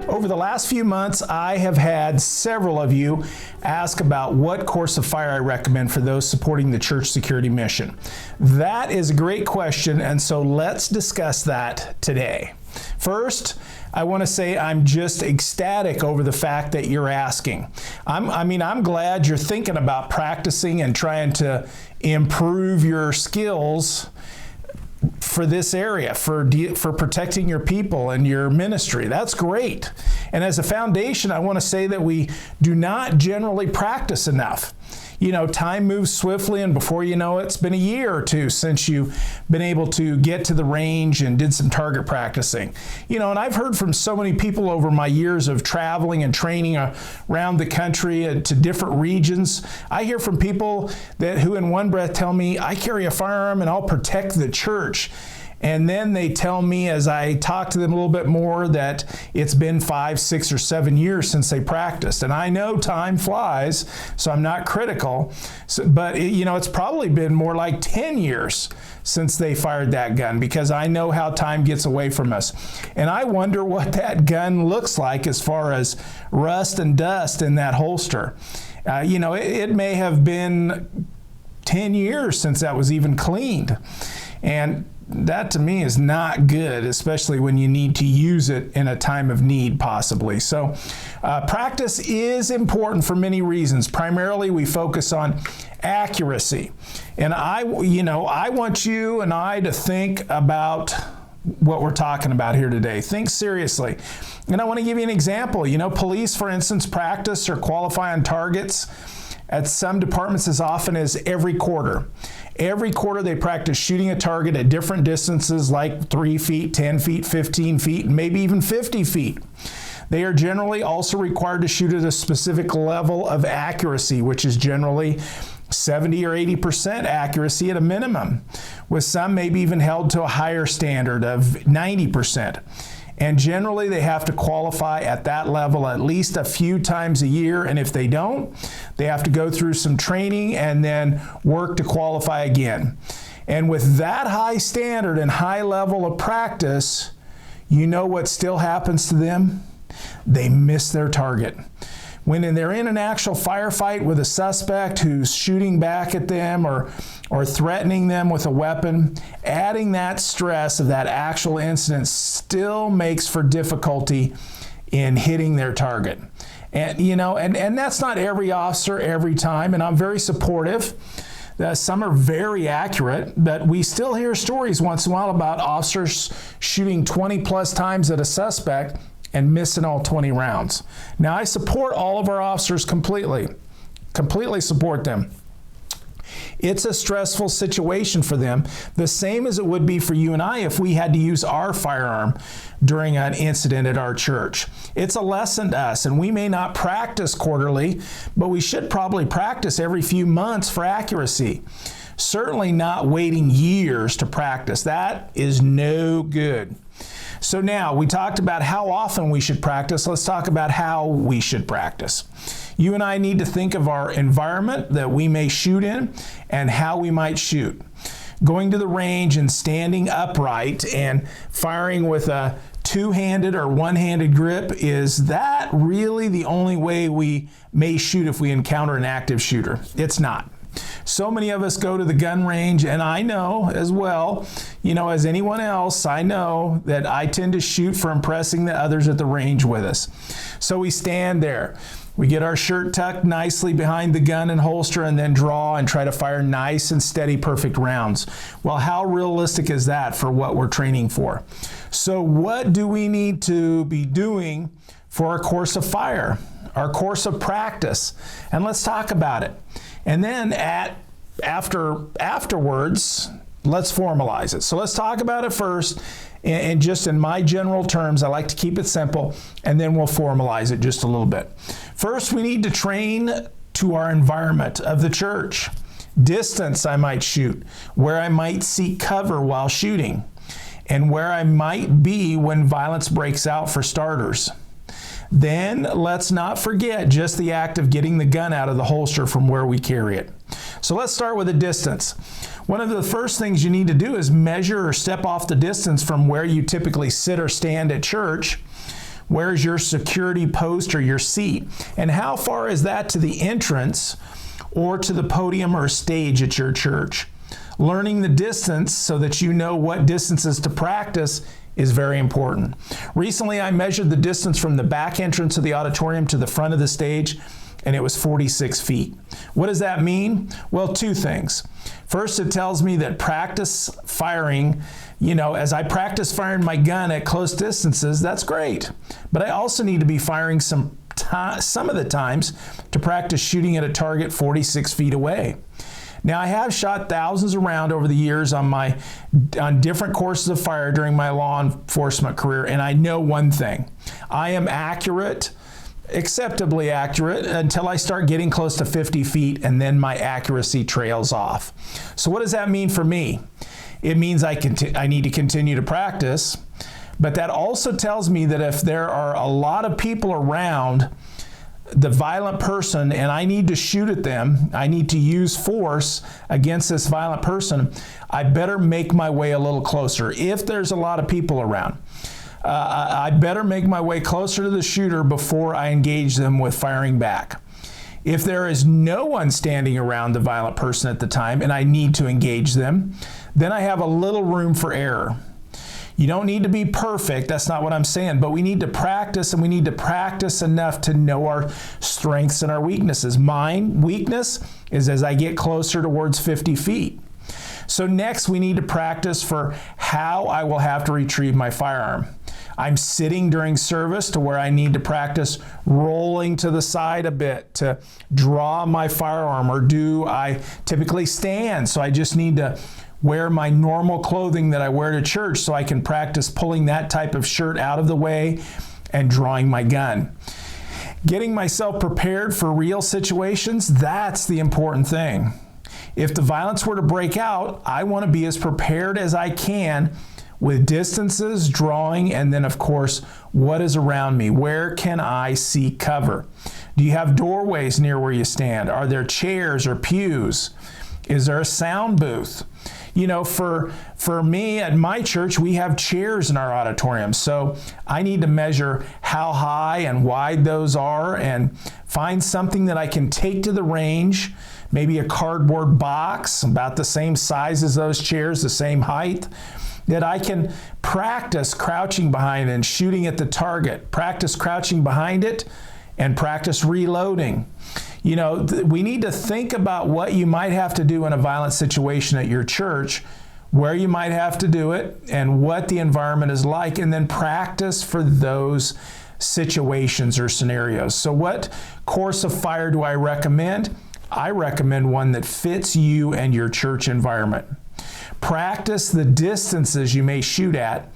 Over the last few months, I have had several of you ask about what course of fire I recommend for those supporting the church security mission. That is a great question, and so let's discuss that today. First, I want to say I'm just ecstatic over the fact that you're asking. I'm glad you're thinking about practicing and trying to improve your skills for this area, for protecting your people and your ministry. That's great. And as a foundation, I want to say that we do not generally practice enough. You know, time moves swiftly, and before you know it, it's been a year or two since you've been able to get to the range and did some target practicing. You know, and I've heard from so many people over my years of traveling and training around the country to different regions. I hear from people who in one breath tell me, I carry a firearm and I'll protect the church. And then they tell me, as I talk to them a little bit more, that it's been 5, 6, or 7 years since they practiced. And I know time flies, so I'm not critical. But it's probably been more like 10 years since they fired that gun, because I know how time gets away from us. And I wonder what that gun looks like as far as rust and dust in that holster. It may have been 10 years since that was even cleaned. And that to me is not good, especially when you need to use it in a time of need, possibly. So practice is important for many reasons. Primarily, we focus on accuracy. And I want you and I to think about what we're talking about here today. Think seriously. And I want to give you an example. Police, for instance, practice or qualify on targets at some departments as often as every quarter. Every quarter they practice shooting a target at different distances, like 3 feet, 10 feet, 15 feet, and maybe even 50 feet. They are generally also required to shoot at a specific level of accuracy, which is generally 70 or 80% accuracy at a minimum, with some maybe even held to a higher standard of 90%. And generally, they have to qualify at that level at least a few times a year. And if they don't, they have to go through some training and then work to qualify again. And with that high standard and high level of practice, you know what still happens to them? They miss their target. When they're in an actual firefight with a suspect who's shooting back at them or threatening them with a weapon, adding that stress of that actual incident still makes for difficulty in hitting their target. And and that's not every officer every time, and I'm very supportive. Some are very accurate, but we still hear stories once in a while about officers shooting 20 plus times at a suspect and missing all 20 rounds. Now, I support all of our officers completely support them. It's a stressful situation for them, the same as it would be for you and I if we had to use our firearm during an incident at our church. It's a lesson to us, and we may not practice quarterly, but we should probably practice every few months for accuracy. Certainly not waiting years to practice. That is no good. So now, we talked about how often we should practice. Let's talk about how we should practice. You and I need to think of our environment that we may shoot in and how we might shoot. Going to the range and standing upright and firing with a two-handed or one-handed grip, is that really the only way we may shoot if we encounter an active shooter? It's not. So many of us go to the gun range, and I know as well, as anyone else, I know that I tend to shoot for impressing the others at the range with us. So we stand there. We get our shirt tucked nicely behind the gun and holster and then draw and try to fire nice and steady, perfect rounds. Well, how realistic is that for what we're training for? So what do we need to be doing for our course of fire, our course of practice? And let's talk about it. And then afterwards, let's formalize it. So let's talk about it first, and just in my general terms, I like to keep it simple, and then we'll formalize it just a little bit. First, we need to train to our environment of the church. Distance I might shoot, where I might seek cover while shooting, and where I might be when violence breaks out, for starters. Then let's not forget just the act of getting the gun out of the holster from where we carry it. So let's start with the distance. One of the first things you need to do is measure or step off the distance from where you typically sit or stand at church Where's your security post or your seat? And how far is that to the entrance or to the podium or stage at your church? Learning the distance so that you know what distances to practice is very important. Recently, I measured the distance from the back entrance of the auditorium to the front of the stage, and it was 46 feet. What does that mean? Well, two things. First, it tells me that practice firing, as I practice firing my gun at close distances, that's great. But I also need to be firing some of the times to practice shooting at a target 46 feet away. Now, I have shot thousands of rounds over the years on different courses of fire during my law enforcement career, and I know one thing. I am accurate, acceptably accurate, until I start getting close to 50 feet, and then my accuracy trails off. So what does that mean for me? It means I need to continue to practice, but that also tells me that if there are a lot of people around the violent person and I need to shoot at them, I need to use force against this violent person, I better make my way a little closer. If there's a lot of people around, I better make my way closer to the shooter before I engage them with firing back. If there is no one standing around the violent person at the time and I need to engage them, then I have a little room for error. You don't need to be perfect, that's not what I'm saying, but we need to practice, and we need to practice enough to know our strengths and our weaknesses. My weakness is as I get closer towards 50 feet. So next, we need to practice for how I will have to retrieve my firearm. I'm sitting during service to where I need to practice rolling to the side a bit to draw my firearm, or do I typically stand? So I just need to wear my normal clothing that I wear to church so I can practice pulling that type of shirt out of the way and drawing my gun. Getting myself prepared for real situations, that's the important thing. If the violence were to break out, I want to be as prepared as I can with distances, drawing, and then of course, what is around me? Where can I see cover? Do you have doorways near where you stand? Are there chairs or pews? Is there a sound booth? For me at my church, we have chairs in our auditorium. So I need to measure how high and wide those are and find something that I can take to the range, maybe a cardboard box about the same size as those chairs, the same height, that I can practice crouching behind and shooting at the target, practice crouching behind it, and practice reloading. We need to think about what you might have to do in a violent situation at your church, where you might have to do it, and what the environment is like, and then practice for those situations or scenarios. So what course of fire do I recommend? I recommend one that fits you and your church environment. Practice the distances you may shoot at.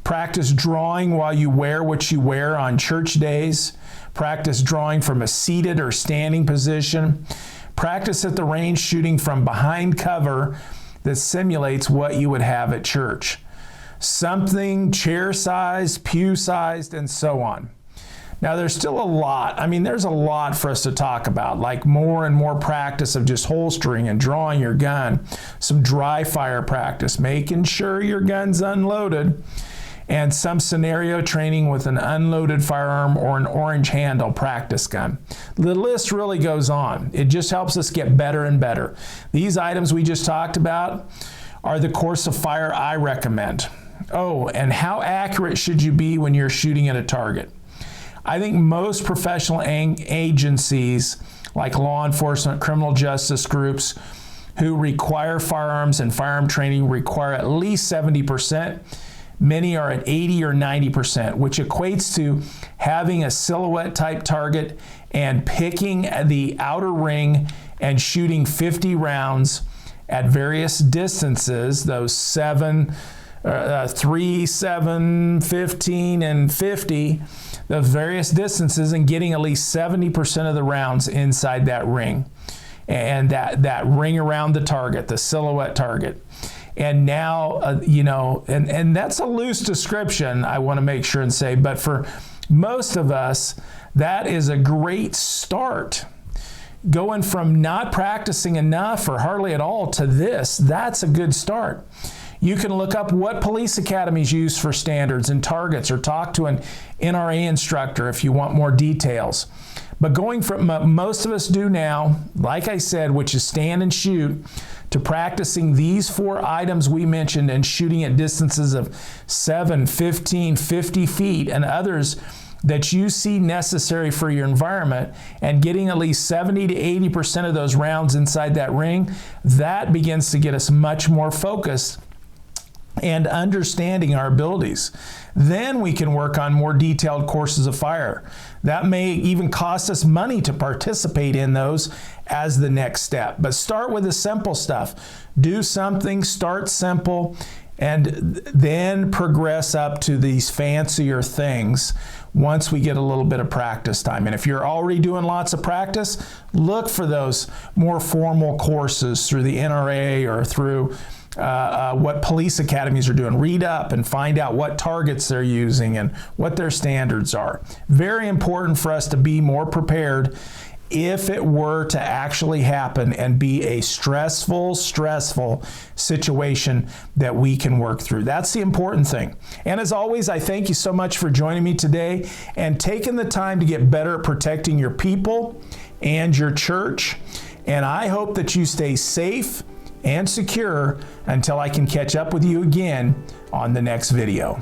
Practice drawing while you wear what you wear on church days. Practice drawing from a seated or standing position. Practice at the range shooting from behind cover that simulates what you would have at church. Something chair-sized, pew-sized, and so on. Now, there's still a lot. There's a lot for us to talk about, like more and more practice of just holstering and drawing your gun, some dry fire practice, making sure your gun's unloaded, and some scenario training with an unloaded firearm or an orange handle practice gun. The list really goes on. It just helps us get better and better. These items we just talked about are the course of fire I recommend. Oh, and how accurate should you be when you're shooting at a target? I think most professional agencies like law enforcement, criminal justice groups who require firearms and firearm training require at least 70%. Many are at 80 or 90%, which equates to having a silhouette type target and picking the outer ring and shooting 50 rounds at various distances, those 3, 7, 15, and 50, those various distances, and getting at least 70% of the rounds inside that ring. And that ring around the target, the silhouette target. And now, and that's a loose description, I want to make sure and say, but for most of us, that is a great start. Going from not practicing enough or hardly at all to this, that's a good start. You can look up what police academies use for standards and targets, or talk to an NRA instructor if you want more details. But going from what most of us do now, like I said, which is stand and shoot, to practicing these 4 items we mentioned and shooting at distances of 7, 15, 50 feet and others that you see necessary for your environment, and getting at least 70 to 80% of those rounds inside that ring, that begins to get us much more focused and understanding our abilities. Then we can work on more detailed courses of fire. That may even cost us money to participate in those as the next step. But start with the simple stuff. Do something, start simple, and then progress up to these fancier things once we get a little bit of practice time. And if you're already doing lots of practice, look for those more formal courses through the NRA or through what police academies are doing. Read up and find out what targets they're using and what their standards are. Very important for us to be more prepared if it were to actually happen and be a stressful situation that we can work through. That's the important thing. And as always, I thank you so much for joining me today and taking the time to get better at protecting your people and your church. And I hope that you stay safe and secure until I can catch up with you again on the next video.